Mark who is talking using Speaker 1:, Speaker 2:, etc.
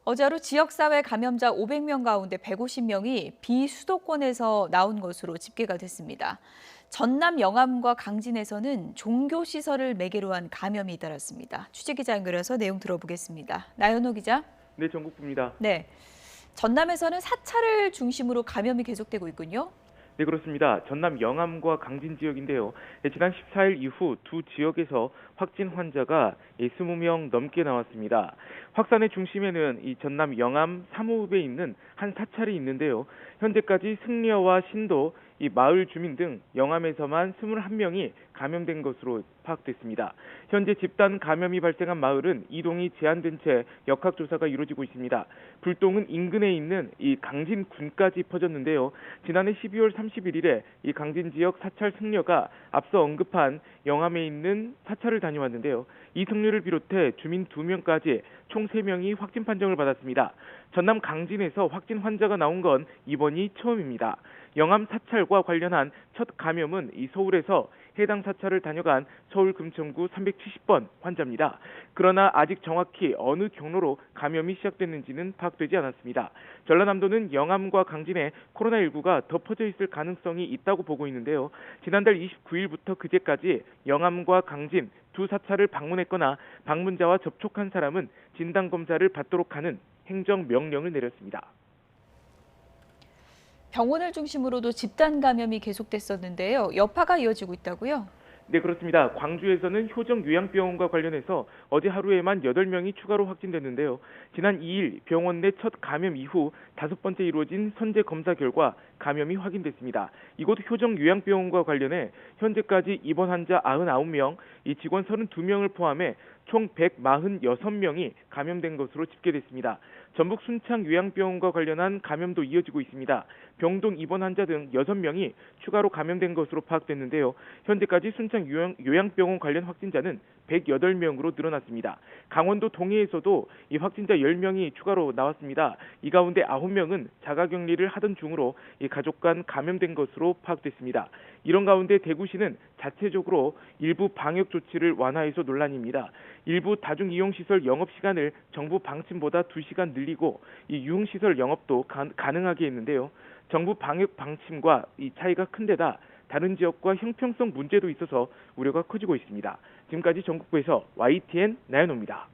Speaker 1: 어제 하루 지역사회 감염자 500명 가운데 150명이 비수도권에서 나온 것으로 집계가 됐습니다. 전남 영암과 강진에서는 종교시설을 매개로 한 감염이 잇따랐습니다. 취재기자 연결해서 내용 들어보겠습니다. 나연호 기자.
Speaker 2: 네, 전국구입니다.
Speaker 1: 네, 전남에서는 사찰을 중심으로 감염이 계속되고 있군요.
Speaker 2: 네, 그렇습니다. 전남 영암과 강진 지역인데요. 네, 지난 14일 이후 두 지역에서 확진 환자가 20명 넘게 나왔습니다. 확산의 중심에는 이 전남 영암 사무읍에 있는 한 사찰이 있는데요. 현재까지 승려와 신도, 이 마을 주민 등 영암에서만 21명이 감염된 것으로 파악됐습니다. 현재 집단 감염이 발생한 마을은 이동이 제한된 채 역학조사가 이루어지고 있습니다. 불똥은 인근에 있는 이 강진군까지 퍼졌는데요. 지난해 12월 31일에 이 강진 지역 사찰 승려가 앞서 언급한 영암에 있는 사찰을 다녀왔는데요. 이 승려를 비롯해 주민 2명까지 총 3명이 확진 판정을 받았습니다. 전남 강진에서 확진 환자가 나온 건 이번이 처음입니다. 영암 사찰과 관련한 첫 감염은 이 서울에서 해당 사찰을 다녀간 서울 금천구 370번 환자입니다. 그러나 아직 정확히 어느 경로로 감염이 시작됐는지는 파악되지 않았습니다. 전라남도는 영암과 강진에 코로나19가 더 퍼져 있을 가능성이 있다고 보고 있는데요. 지난달 29일부터 그제까지 영암과 강진 두 사찰을 방문했거나 방문자와 접촉한 사람은 진단검사를 받도록 하는 행정명령을 내렸습니다.
Speaker 1: 병원을 중심으로도 집단 감염이 계속됐었는데요. 여파가 이어지고 있다고요?
Speaker 2: 네, 그렇습니다. 광주에서는 효정 요양병원과 관련해서 어제 하루에만 8명이 추가로 확진됐는데요. 지난 2일 병원 내 첫 감염 이후 5번째 이루어진 선제 검사 결과 감염이 확인됐습니다. 이곳 효정 요양병원과 관련해 현재까지 입원 환자 99명, 이 직원 32명을 포함해 총 146명이 감염된 것으로 집계됐습니다. 전북 순창 요양병원과 관련한 감염도 이어지고 있습니다. 병동 입원 환자 등 6명이 추가로 감염된 것으로 파악됐는데요. 현재까지 순창 요양병원 관련 확진자는 108명으로 늘어났습니다. 강원도 동해에서도 이 확진자 10명이 추가로 나왔습니다. 이 가운데 9명은 자가격리를 하던 중으로 이 가족 간 감염된 것으로 파악됐습니다. 이런 가운데 대구시는 자체적으로 일부 방역 조치를 완화해서 논란입니다. 일부 다중이용시설 영업시간을 정부 방침보다 2시간 늘리고 이 유흥시설 영업도 가능하게 했는데요. 정부 방역 방침과 이 차이가 큰 데다 다른 지역과 형평성 문제도 있어서 우려가 커지고 있습니다. 지금까지 전국구에서 YTN 나연호입니다.